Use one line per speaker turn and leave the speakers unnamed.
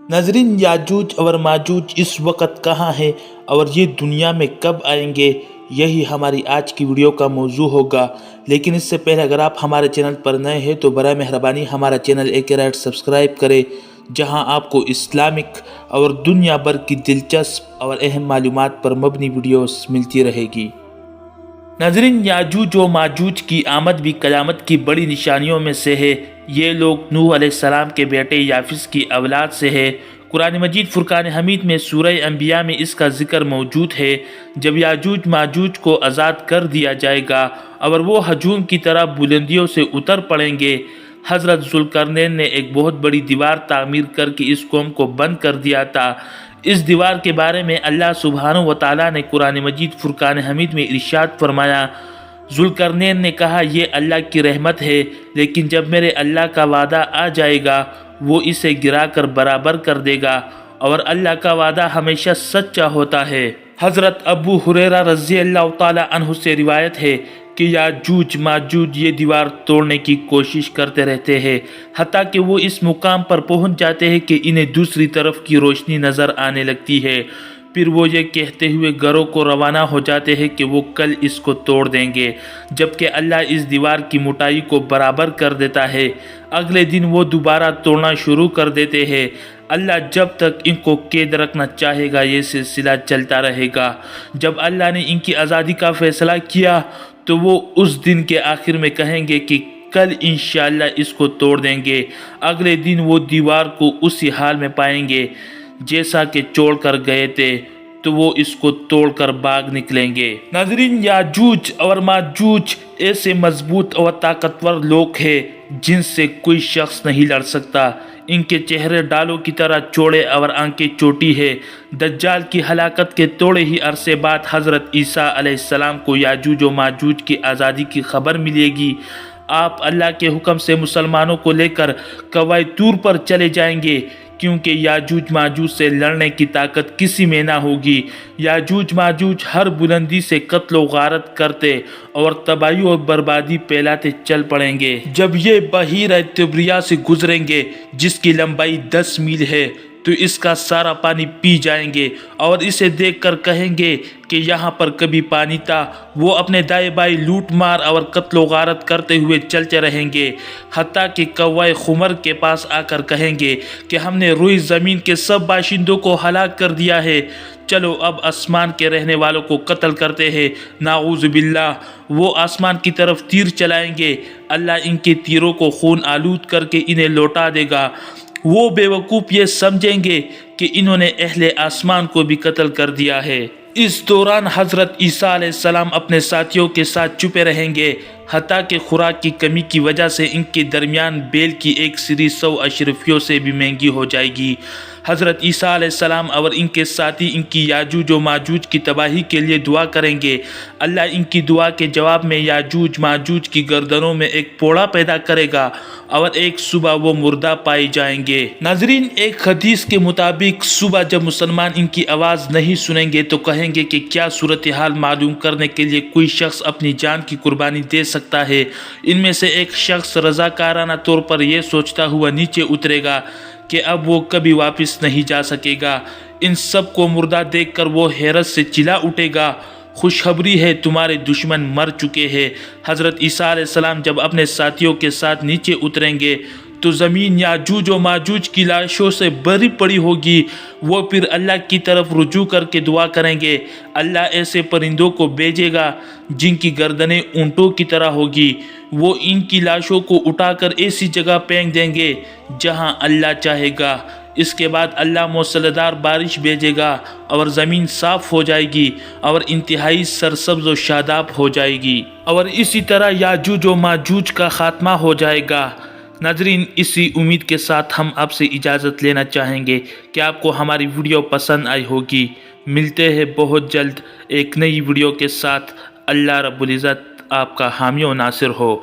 नाज़रीन, याजूज और माजूज इस वक्त कहाँ हैं और ये दुनिया में कब आएंगे, यही हमारी आज की वीडियो का मौजू होगा। लेकिन इससे पहले अगर आप हमारे चैनल पर नए हैं तो बराए मेहरबानी हमारा चैनल एक सब्सक्राइब करें, जहां आपको इस्लामिक और दुनिया भर की दिलचस्प और अहम मालूमात पर मबनी वीडियोस मिलती रहेगी। नाज़रीन, याजूज व माजूज की आमद भी क़यामत की बड़ी निशानियों में से है। ये लोग नूह अलैहिस्सलाम के बेटे याफिस की औलाद से है। कुरान मजीद फुरकान हमीद में सूरह अंबिया में इसका जिक्र मौजूद है। जब याजूज माजूज को आज़ाद कर दिया जाएगा और वो हजूम की तरह बुलंदियों से उतर पड़ेंगे। हज़रत ज़ुल्करनैन ने एक बहुत बड़ी दीवार तामीर करके इस कौम को बंद कर दिया था। इस दीवार के बारे में अल्लाह सुब्हानहू व तआला ने कुरान मजीद फुरकान हमीद में इरशाद फरमाया, ज़ुल्करनैन ने कहा, ये अल्लाह की रहमत है, लेकिन जब मेरे अल्लाह का वादा आ जाएगा वो इसे गिरा कर बराबर कर देगा और अल्लाह का वादा हमेशा सच्चा होता है। हज़रत अबू हुरैरा रज़ी अल्लाह तआला अन्हु से रिवायत है कि याजूज माजूज ये दीवार तोड़ने की कोशिश करते रहते हैं, हत्ता कि वो इस मुकाम पर पहुंच जाते हैं कि इन्हें दूसरी तरफ की रोशनी नज़र आने लगती है। फिर वो ये कहते हुए घरों को रवाना हो जाते हैं कि वो कल इसको तोड़ देंगे, जबकि अल्लाह इस दीवार की मोटाई को बराबर कर देता है। अगले दिन वो दोबारा तोड़ना शुरू कर देते हैं। अल्लाह जब तक इनको कैद रखना चाहेगा ये सिलसिला चलता रहेगा। जब अल्लाह ने इनकी आज़ादी का फैसला किया तो वो उस दिन के आखिर में कहेंगे कि कल इंशाअल्लाह इसको तोड़ देंगे। अगले दिन वो दीवार को उसी हाल में पाएंगे जैसा कि छोड़ कर गए थे, तो वो इसको तोड़कर भाग निकलेंगे। नाज़रीन, याजूज और माजूज ऐसे मजबूत और ताकतवर लोग हैं जिनसे कोई शख्स नहीं लड़ सकता। इनके चेहरे डालों की तरह चौड़े और आंखें छोटी है। दज्जाल की हलाकत के थोड़े ही अरसे बाद हज़रत ईसा अलैहिस्सलाम को याजूज व माजूज की आज़ादी की खबर मिलेगी। आप अल्लाह के हुक्म से मुसलमानों को लेकर कवाए तूर पर चले जाएंगे, क्योंकि याजूज माजूज से लड़ने की ताकत किसी में ना होगी। याजूज माजूज हर बुलंदी से कत्ल व गारत करते और तबाही और बर्बादी फैलाते चल पड़ेंगे। जब ये बहीर तिब्रिया से गुजरेंगे, जिसकी लंबाई 10 मील है, तो इसका सारा पानी पी जाएंगे और इसे देखकर कहेंगे कि यहाँ पर कभी पानी था। वो अपने दाएं बाएं लूट मार और कत्ल व गारत करते हुए चलते रहेंगे, हत्ता कि कौवा खुमर के पास आकर कहेंगे कि हमने रुई ज़मीन के सब बाशिंदों को हलाक कर दिया है, चलो अब आसमान के रहने वालों को कत्ल करते हैं। नाऊज़ बिल्लाह। वो आसमान की तरफ तीर चलाएंगे, अल्लाह इनके तीरों को खून आलूद करके इन्हें लौटा देगा। वो बेवकूफ़ ये समझेंगे कि इन्होंने अहले आसमान को भी कत्ल कर दिया है। इस दौरान हज़रत ईसा अलैहिस्सलाम अपने साथियों के साथ छुपे रहेंगे, हत्ता कि खुराक की कमी की वजह से इनके दरमियान बेल की एक सीरी 100 अशरफियों से भी महंगी हो जाएगी। हज़रत ईसा अलैहिस्सलाम और इनके साथी इनकी याजूज व माजूज की तबाही के लिए दुआ करेंगे। अल्लाह इनकी दुआ के जवाब में याजूज माजूज की गर्दनों में एक पोड़ा पैदा करेगा और एक सुबह वो मुर्दा पाए जाएंगे। नाज़रीन, एक हदीस के मुताबिक सुबह जब मुसलमान इनकी आवाज़ नहीं सुनेंगे तो कहेंगे कि क्या सूरत हाल मालूम करने के लिए कोई शख्स अपनी जान की कुर्बानी दे सकता है। इनमें से एक शख्स रज़ाकाराना तौर पर यह सोचता हुआ नीचे उतरेगा कि अब वो कभी वापस नहीं जा सकेगा। इन सब को मुर्दा देखकर वो हैरत से चिल्ला उठेगा, खुशखबरी है, तुम्हारे दुश्मन मर चुके हैं। हज़रत ईसा अलैहिस्सलाम जब अपने साथियों के साथ नीचे उतरेंगे तो ज़मीन याजूज व माजूज की लाशों से भरी पड़ी होगी। वो फिर अल्लाह की तरफ रुजू करके दुआ करेंगे। अल्लाह ऐसे परिंदों को भेजेगा जिनकी गर्दनें ऊँटों की तरह होगी। वो इनकी लाशों को उठाकर ऐसी जगह फेंक देंगे जहां अल्लाह चाहेगा। इसके बाद अल्लाह मौसलाधार बारिश भेजेगा और ज़मीन साफ़ हो जाएगी और इंतहाई सरसब्ज़ व शादाब हो जाएगी और इसी तरह याजूज व माजूज का ख़ात्मा हो जाएगा। नाज़रीन, इसी उम्मीद के साथ हम आपसे इजाज़त लेना चाहेंगे कि आपको हमारी वीडियो पसंद आई होगी। मिलते हैं बहुत जल्द एक नई वीडियो के साथ। अल्लाह रब्बुल इज़्ज़त आपका हामी व नासिर हो।